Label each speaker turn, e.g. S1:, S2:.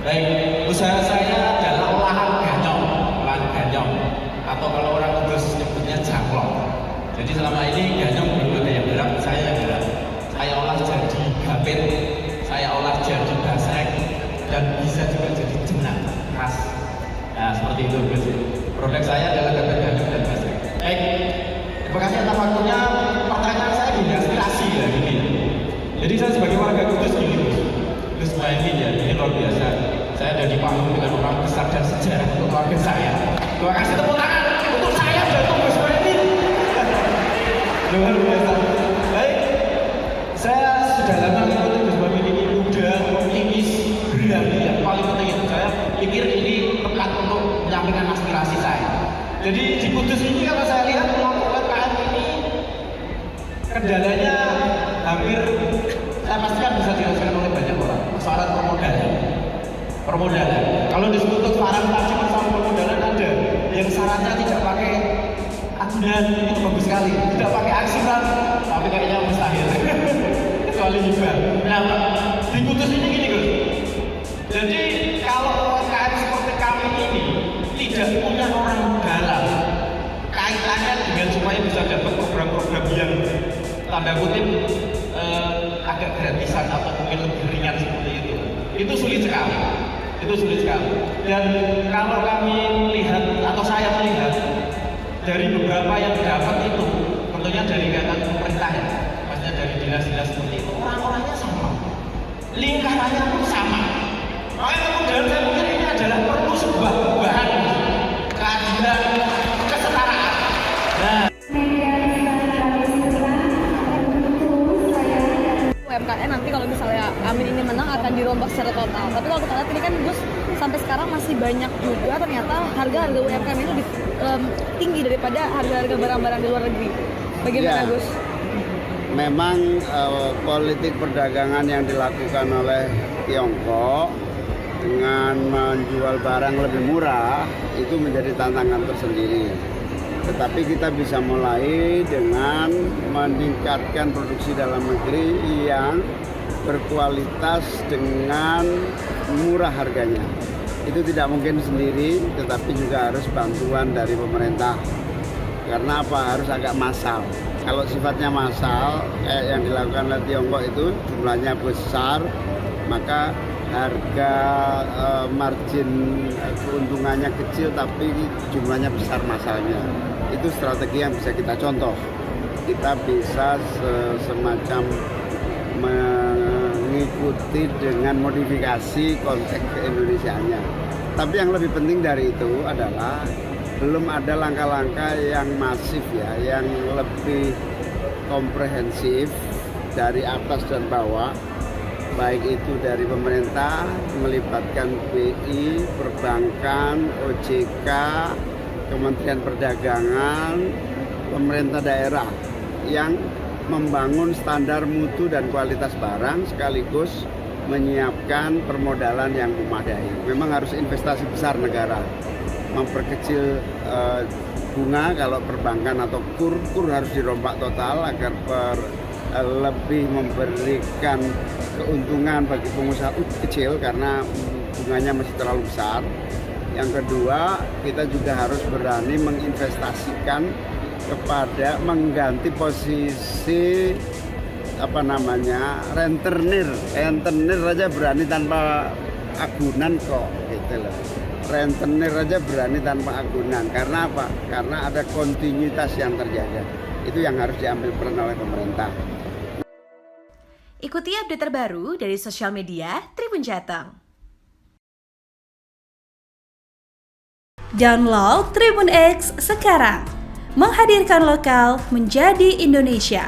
S1: Baik, usaha saya adalah olahan ganyong, atau kalau orang Kudus nyebutnya jangklong. Jadi selama ini ganyong belum ada yang garap, saya yang garap. Saya olah jadi gapit, saya olah jadi basrek, dan bisa juga jadi jenang khas. Nah seperti itu Gus. Produk saya adalah gapit, ganyong, dan basrek. Baik, terima kasih atas waktunya. Pertanyaan saya diinspirasi ya gini. Jadi saya sebagai warga Kudus gini Gus Muhaimin ya, ini luar biasa. Saya ada di panggung dengan orang besar dan sejarah untuk keluarga saya. Terima kasih tepuk tangan untuk saya dan untuk Gus Muhaimin. Luar biasa. Baik, saya sudah lama mengikuti Gus Muhaimin ini, muda, optimis, berani. Yang paling penting itu saya pikir ini tepat untuk menyampaikan aspirasi saya. Jadi di Kudus ini kalau saya lihat kelompok UMKM ini kendalanya hampir saya pastikan bisa dirasakan oleh banyak orang. Persoalan permodalan. Kalau disebut farang tadi masalah permodalan ada yang syaratnya tidak pakai agunan, itu bagus sekali. Tidak pakai aksiran, tapi kayaknya mustahil. Kecuali juga. Nah, di Kudus ini gini Gus. Jadi kalau UMKM seperti kami ini tidak punya orang dalam kaitannya dengan supaya bisa dapat program-program yang tanda kutip agak gratisan atau mungkin lebih ringan seperti itu sulit sekali. Dan kalau kami melihat atau saya melihat dari beberapa yang dapat itu, tentunya dari ikatan pemerintah ya, maksudnya dari dinas-dinas seperti itu, orang-orangnya sama, lingkarannya pun sama. Makanya kemudian saya pikir ini adalah perlu sebuah perubahan, keadilan, kesetaraan. Nah,
S2: UMKM nanti kalau misalnya Amin ini menang akan dirombak secara total. Tapi kalau kita lihat ini kan Gus sampai sekarang masih banyak juga ternyata harga-harga UMKM ini lebih tinggi daripada harga-harga barang-barang di luar negeri. Bagaimana
S3: ya,
S2: Gus?
S3: Memang politik perdagangan yang dilakukan oleh Tiongkok dengan menjual barang lebih murah itu menjadi tantangan tersendiri. Tetapi kita bisa mulai dengan meningkatkan produksi dalam negeri yang berkualitas dengan murah harganya. Itu tidak mungkin sendiri, tetapi juga harus bantuan dari pemerintah. Karena apa? Harus agak massal. Kalau sifatnya massal, yang dilakukan oleh Tiongkok itu jumlahnya besar, maka harga margin keuntungannya kecil tapi jumlahnya besar massalnya. Itu strategi yang bisa kita contoh. Kita bisa semacam mengikuti dengan modifikasi konteks keindonesiaannya. Tapi yang lebih penting dari itu adalah belum ada langkah-langkah yang masif ya, yang lebih komprehensif dari atas dan bawah, baik itu dari pemerintah melibatkan BI, perbankan, OJK, Kementerian Perdagangan, pemerintah daerah yang membangun standar mutu dan kualitas barang sekaligus menyiapkan permodalan yang memadai. Memang harus investasi besar negara, memperkecil bunga kalau perbankan atau kur harus dirombak total agar lebih memberikan keuntungan bagi pengusaha kecil karena bunganya masih terlalu besar. Yang kedua, kita juga harus berani menginvestasikan kepada mengganti posisi rentenir aja berani tanpa agunan kok gitu loh. Rentenir aja berani tanpa agunan. Karena apa? Karena ada kontinuitas yang terjaga. Itu yang harus diambil peran oleh pemerintah.
S4: Ikuti update terbaru dari sosial media Tribun Jateng. Download Tribun X sekarang, menghadirkan lokal menjadi Indonesia.